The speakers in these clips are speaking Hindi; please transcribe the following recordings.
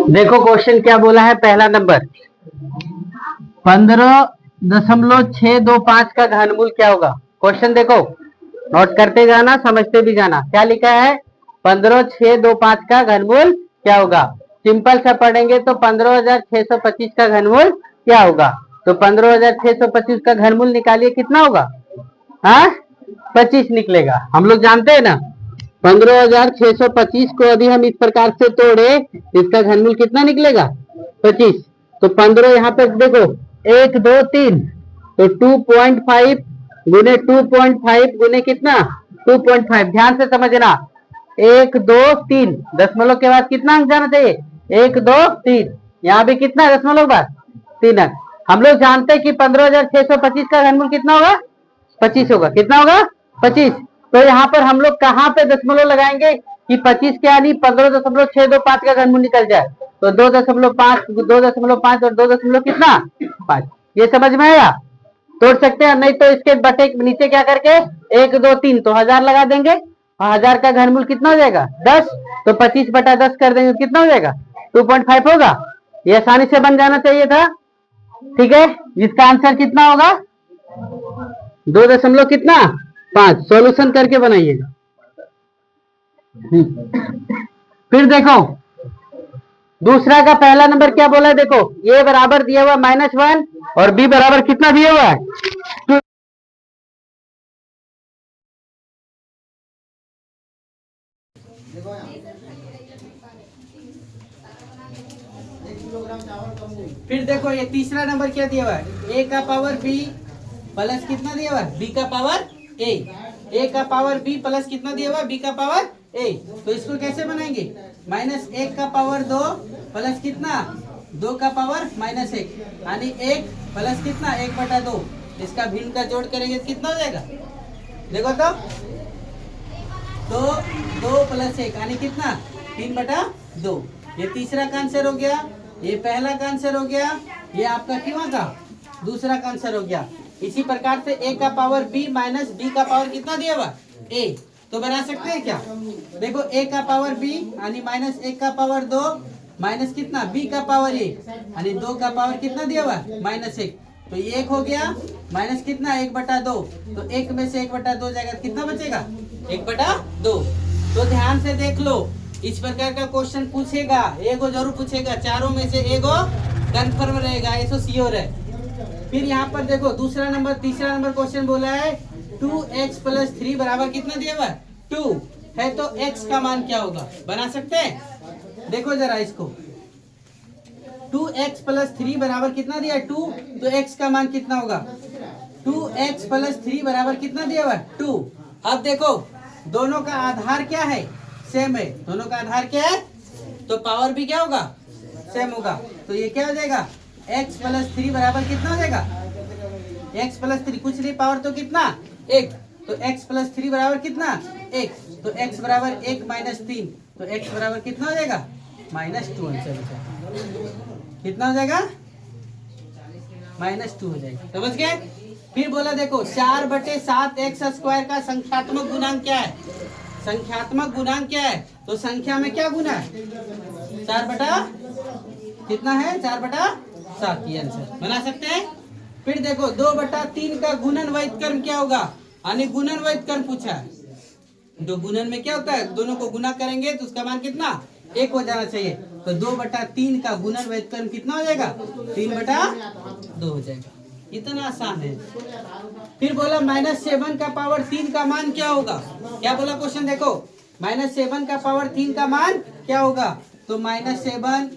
देखो क्वेश्चन क्या बोला है। पहला नंबर 15.625 का घनमूल क्या होगा। क्वेश्चन देखो, नोट करते जाना, समझते भी जाना। क्या लिखा है? 15.625 का घनमूल क्या होगा। सिंपल सा पढ़ेंगे तो 15,625 का घनमूल क्या होगा। तो 15,625 का घनमूल निकालिए, कितना होगा? हाँ, 25 निकलेगा। हम लोग जानते हैं ना। 15,625 को अभी हम इस प्रकार से तोड़े, इसका घनमूल कितना निकलेगा? 25। तो 15 यहाँ पे देखो, 1 2 3, तो 2.5 गुने 2.5 गुने कितना? 2.5। ध्यान से समझना, 1 2 3 दशमलव के बाद कितना अंक जाना चाहिए? 1 2 3। यहाँ भी कितना दशमलव बाद? 3 अंक। हम लोग जानते हैं कि 15,625 का घनमूल कितना होगा? 25 होगा। कितना होगा? 25। तो यहाँ पर हम लोग कहाँ पे दशमलव लगाएंगे कि 25 क्या नहीं 15.625 का घनमूल निकल जाए। तो 2.5, 2.5 और 2 कितना? 5। ये समझ में आया? तोड़ सकते हैं, नहीं तो इसके बटे नीचे क्या करके 1 2 3 तो 1000 लगा देंगे, और 1000 का घनमूल कितना हो जाएगा? 10। तो 25/10 कर देंगे, कितना हो जाएगा? 2.5 होगा। ये आसानी से बन जाना चाहिए था। ठीक है, इसका आंसर कितना होगा? 2 कितना? 5। सॉल्यूशन करके बनाइएगा। फिर देखो दूसरा का पहला नंबर क्या बोला है। देखो, ये बराबर दिया हुआ -1 और बी बराबर कितना दिया हुआ है? फिर देखो ये तीसरा नंबर क्या दिया हुआ है, ए का पावर बी प्लस कितना दिया हुआ है? बी का पावर ए। ए का पावर बी प्लस कितना दिया हुआ है? बी का पावर ए। तो इसको कैसे बनाएंगे? -1 का पावर 2 प्लस कितना? 2 का पावर -1, यानी 1 प्लस कितना? 1/2। इसका भिन्न का जोड़ करेंगे तो कितना हो जाएगा? देखो तो 2 प्लस 1 यानी कितना? 3/2। ये तीसरा का आंसर हो गया, ये पहला का आंसर हो गया, ये आपका क्यों का दूसरा का आंसर हो गया। इसी प्रकार से ए का पावर बी माइनस बी का पावर कितना दिया हुआ? ए। तो बना सकते हैं क्या? देखो ए का पावर बी यानी -1 का पावर 2 माइनस कितना? बी का पावर ए यानी 2 का पावर कितना दिया हुआ? -1। तो ये 1 हो गया, माइनस कितना? 1/2। तो 1 में से 1/2 जाएगा, कितना बचेगा? 1/2। तो ध्यान से देख लो, इस प्रकार का क्वेश्चन पूछेगा, एगो जरूर पूछेगा, चारों में से एगो कंफर्म रहेगा, ऐसा श्योर है। फिर यहाँ पर देखो तीसरा नंबर क्वेश्चन बोला है 2x + 3 बराबर कितना दिया हुआ? 2 है। तो x का मान क्या होगा? बना सकते हैं? देखो जरा इसको, 2x + 3 बराबर कितना दिया? 2। तो x का मान कितना होगा? 2x + 3 बराबर कितना दिया हुआ? 2। अब देखो दोनों का आधार क्या है? सेम है। दोनों का आधार क्या है? तो पावर भी क्या होगा? सेम होगा। तो ये क्या हो जाएगा? x + 3 बराबर कितना हो जाएगा? x + 3 कुछ नहीं, पावर तो कितना? 1। तो x + 3 बराबर कितना? 1। तो x बराबर 1 - 3, तो x बराबर कितना हो जाएगा? -2 आंसर हो जाएगा। कितना हो जाएगा? -2 हो जाएगा। समझ गए? फिर बोला देखो 4/7x² का संख्यात्मक गुणांक क्या है? संख्यात्मक गुणांक क्या है? तो संख्या में क्या गुना है? 4 कितना है? 4/7। ये आंसर बना सकते हैं। फिर देखो 2/3 का गुणन वैध क्रम क्या होगा? यानी गुणन वैध क्रम पूछा है। तो गुणन में क्या होता है? दोनों को गुना करेंगे तो उसका मान कितना? 1 हो जाना चाहिए। तो 2/3 का गुणन वैध क्रम कितना हो जाएगा? 3/2 हो जाएगा। इतना आसान है। फिर बोला -7 का पावर 3 का मान क्या होगा? क्या बोला क्वेश्चन देखो, -7 का पावर 3 का मान क्या होगा? तो -7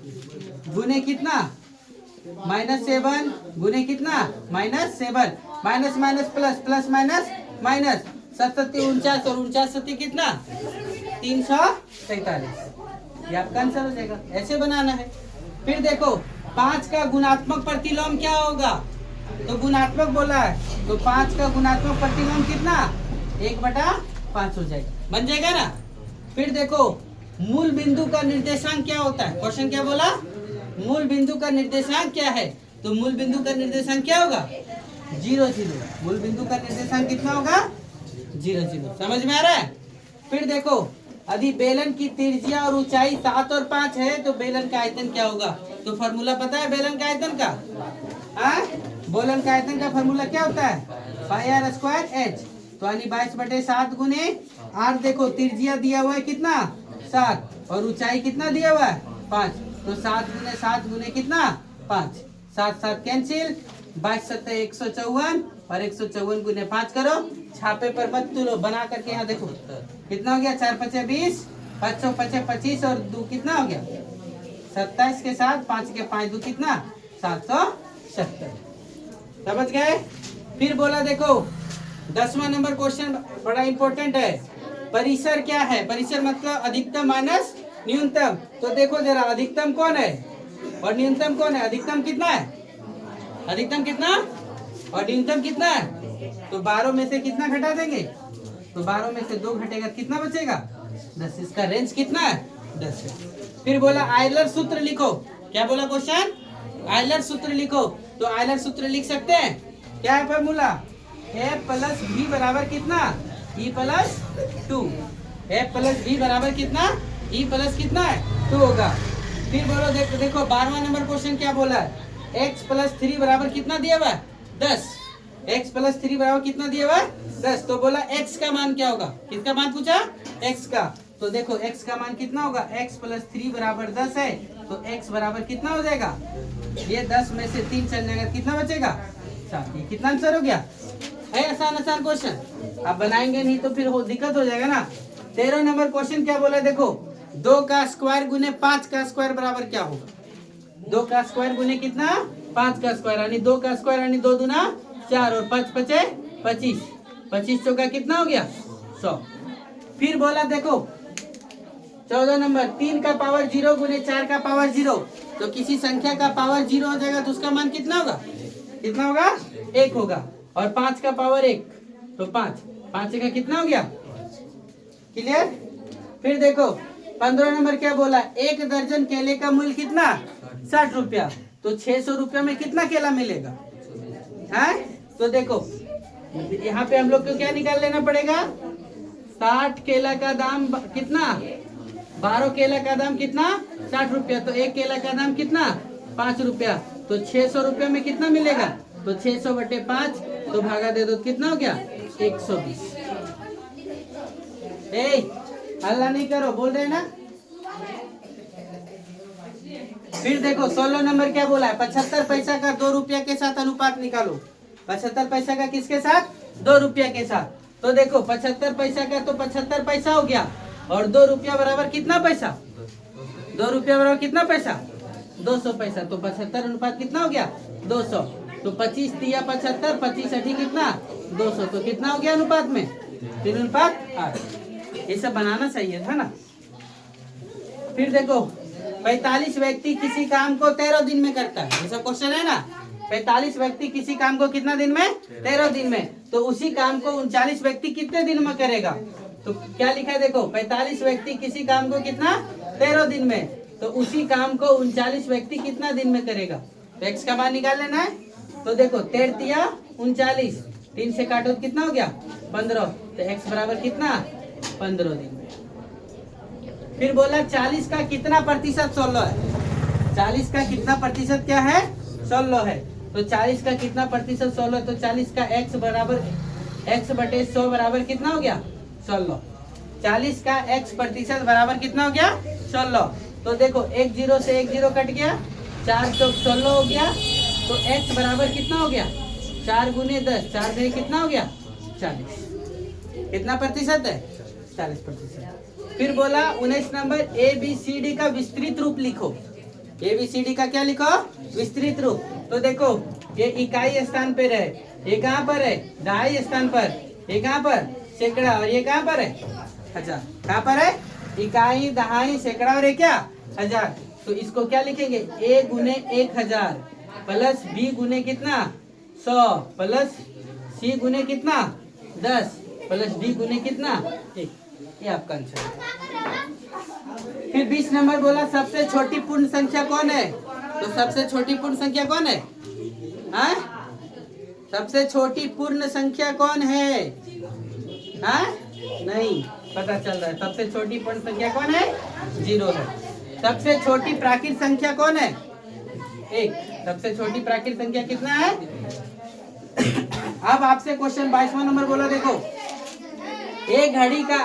गुने कितना? -7 गुने कितना? -7 minus minus plus, plus minus minus, 7 × 49 और 49 7 कितना? 343। ये आपका आंसर हो जाएगा। ऐसे बनाना है। फिर देखो 5 का गुणात्मक प्रतिलोम क्या होगा? तो गुणात्मक बोला है, तो 5 का गुणात्मक प्रतिलोम कितना? 1/5 हो जाएगा। बन जाएगा ना? फिर देखो मूल बिंदु का निर्देशांक क्या होता है? क्वेश्चन क्या बोला? मूल बिंदु का निर्देशांक क्या है? तो मूल बिंदु का निर्देशांक क्या होगा? 0 0। मूल बिंदु का निर्देशांक कितना होगा? 0 0। समझ में आ रहा है? फिर देखो यदि बेलन की त्रिज्या और ऊंचाई 7 और 5 है तो बेलन का आयतन क्या होगा? तो फॉर्मूला पता है बेलन का आयतन का? बेलन का आयतन का फॉर्मूला क्या होता है? पाई आर स्क्वायर एच। तो यानी 22/7 गुने आर। देखो त्रिज्या दिया हुआ है कितना? 7 और ऊंचाई कितना दिया हुआ है? 5। तो 7 गुने 7 गुने कितना? 5। 7 7 कैंसिल। 22 7 154 और 154 गुने 5 करो। छापे पर मत तुलो, बना करके यहाँ देखो कितना हो गया? 4 5 20, 5 5 25 और 2 कितना हो गया? 27 के साथ 5 के 5 2 कितना? 770। समझ गए? फिर बोला देखो 10वां नंबर क्वेश्चन बड़ा इंपॉर्टेंट है। परिसर क्या है? परिसर मतलब अधिकतम माइनस न्यूनतम। तो देखो जरा अधिकतम कौन है और न्यूनतम कौन है? अधिकतम कितना है? अधिकतम कितना और न्यूनतम कितना है? तो 12 में से कितना घटा देंगे? तो 12 में से 2 घटेगा, कितना बचेगा? 10। इसका रेंज कितना है? 10 है। फिर बोला आयलर सूत्र लिखो। क्या बोला क्वेश्चन? आयलर सूत्र लिखो। तो आयलर सूत्र लिख सकते हैं। क्या है फॉर्मूला? ए प्लस बी बराबर कितना? E plus 2। ए प्लस बी बराबर कितना? ई प्लस कितना है? 2 होगा। फिर बोलो देखो 12वां नंबर क्वेश्चन क्या बोला है? x प्लस 3 बराबर कितना दिया हुआ है? 10। x प्लस 3 बराबर कितना दिया हुआ है? 10। तो बोला x का मान क्या होगा? किसका मान पूछा? x का। तो देखो x का मान कितना होगा? x प्लस 3 बराबर 10 है तो x बराबर कितना हो जाएगा? ये 10 में से 3 चल जाएगा, कितना बचेगा? 7। ये कितना आंसर हो गया? है आसान आसान क्वेश्चन। आप बनाएंगे नहीं तो फिर दिक्कत हो जाएगा ना। 13 नंबर क्वेश्चन क्या बोला देखो 2 का स्क्वायर गुने 5 का स्क्वायर बराबर क्या होगा? 2 का स्क्वायर गुने कितना? 5 का स्क्वायर यानी 2 का स्क्वायर यानी 2 दूना 4 और 5 5 25। 25 चौका कितना हो गया? 100। फिर बोला देखो 14 नंबर 3 का पावर 0 गुने 4 का पावर 0। तो किसी संख्या का पावर 0 हो जाएगा तो उसका मान कितना होगा? कितना होगा? 1 होगा। और 5 का पावर 1 तो 5 का कितना हो गया? क्लियर? फिर देखो 15 नंबर क्या बोला? 1 दर्जन केले का मूल्य कितना? 60 रुपया। तो 600 रुपया में कितना केला मिलेगा? है? तो देखो यहाँ पे हम लोग को क्या निकाल लेना पड़ेगा? 60 केला का दाम कितना? 12 केला का दाम कितना? 60 रुपया। तो 1 केला का दाम कितना? 5 रुपया। तो 600 रुपया में कितना मिलेगा? तो 600 बटे 5 तो भागा दे दो, कितना हो गया? 120। हल्ला नहीं करो, बोल रहे ना। फिर देखो 16 नंबर क्या बोला है? 75 पैसा का 2 रुपया के साथ अनुपात निकालो। 75 पैसा का किसके साथ? 2 रुपया के साथ। तो देखो 75 पैसा का तो 75 पैसा हो गया और 2 रुपया बराबर कितना पैसा? 2 रुपया बराबर कितना पैसा? 200 पैसा। तो 75 अनुपात कितना हो गया? 200। तो 25 दिया 75, 25 अठी कितना? 200। तो कितना हो गया अनुपात में? 3 अनुपात 8। ये सब बनाना चाहिए था ना। फिर देखो 45 व्यक्ति किसी काम को 13 दिन में करता है। ये सब क्वेश्चन है ना। 45 व्यक्ति किसी काम को कितना दिन में? 13 दिन में। तो उसी काम को 39 व्यक्ति कितने दिन में करेगा? तो क्या लिखा है देखो 45 व्यक्ति किसी काम को कितना? 13 दिन में। तो उसी काम को 39 व्यक्ति कितना दिन में करेगा? तो x का मान निकाल लेना है। तो देखो 13 या 39, 3 से काटो तो कितना हो गया? 15। तो x बराबर कितना? 15 दिन में। फिर बोला 40 का कितना प्रतिशत 16 है? 40 का कितना प्रतिशत क्या है? 16 है। तो 40 का कितना प्रतिशत 16? तो 40 का x बराबर x बटे 100 बराबर कितना हो गया? 16। 40 का x प्रतिशत बराबर कितना हो गया? 16। तो देखो 1 0 से 1 0 कट गया, 4 चौक 16 हो गया। तो x बराबर कितना हो गया? 4 गुने 10, 4 गुने कितना हो गया? 40। कितना प्रतिशत है? 40%। फिर बोला 19 नंबर ABCD का विस्तृत रूप लिखो। ABCD का क्या लिखो? विस्तृत रूप। तो देखो ये इकाई स्थान पे है, ये कहाँ पर है? दहाई स्थान पर। ये कहाँ पर? सैकड़ा। और ये कहाँ पर है? हजार। कहाँ पर है? इकाई, दहाई, सैकड़ा और ये क्या? हजार। तो इसको क्या लिखेंगे? A गुने 1000 प्लस B गुने कितना? 100 प्लस C गुने कितना? 10 प्लस D गुने कितना? 1। ये आपका आंसर है। फिर 20 नंबर बोला सबसे छोटी पूर्ण संख्या कौन है? तो सबसे छोटी पूर्ण संख्या कौन है? हाँ? सबसे छोटी पूर्ण संख्या कौन है? हाँ? नहीं, पता चल रहा है। सबसे छोटी पूर्ण संख्या कौन है? 0 है। सबसे छोटी प्राकृत संख्या कौन है? 1। सबसे छोटी प्राकृत संख्या कितना है? अब आपसे क्वेश्चन 22वां नंबर बोला, देखो एक घड़ी का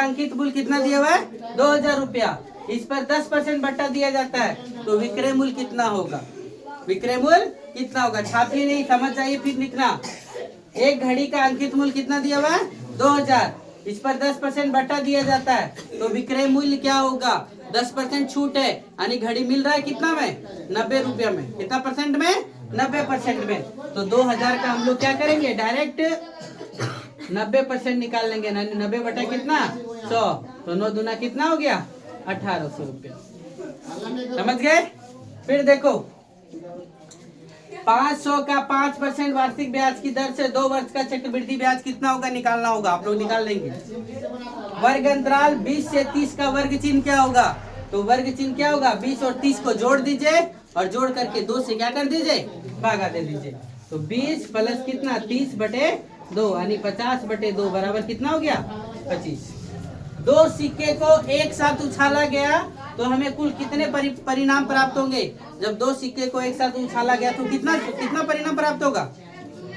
अंकित मूल्य कितना दिया हुआ है? 2000 रुपया। इस पर 10% बट्टा दिया जाता है, तो विक्रय मूल्य कितना होगा? विक्रय मूल्य कितना होगा? छापिए नहीं, समझ जाइए फिर लिखना। एक घड़ी का अंकित मूल्य कितना दिया हुआ है? 2000। इस पर 10% बट्टा दिया जाता है, तो विक्रय मूल्य क्या होगा? 10% छूट है, यानी घड़ी मिल रहा है कितना में? 90 रुपया में। कितना परसेंट में? 90% में। तो 2000 का हम लोग क्या करेंगे? डायरेक्ट 90% निकाल लेंगे। 90 बटा कितना? 100। तो 9 दूना कितना हो गया? 1800 रुपया। समझ गए? फिर देखो 500 का 5% वार्षिक ब्याज की दर से 2 वर्ष का चक्रवृद्धि ब्याज कितना होगा? निकालना होगा, आप लोग निकाल लेंगे। वर्ग अंतराल 20 से 30 का वर्ग चिन्ह क्या होगा? तो वर्ग चिन्ह क्या होगा? 20 और 30 को जोड़ दीजिए और जोड़ करके 2 से क्या कर दीजिए? भागा दे दीजिए। तो 20 प्लस कितना? 30 बटे 2, यानी 50 बटे 2 बराबर कितना हो गया? 25। 2 सिक्के को एक साथ उछाला गया तो हमें कुल कितने परिणाम प्राप्त होंगे? जब 2 सिक्के को एक साथ उछाला गया तो कितना परिणाम प्राप्त होगा?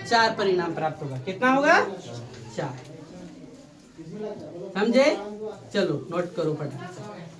4 परिणाम प्राप्त होगा। कितना होगा? 4। समझे? चलो नोट करो फटाफट।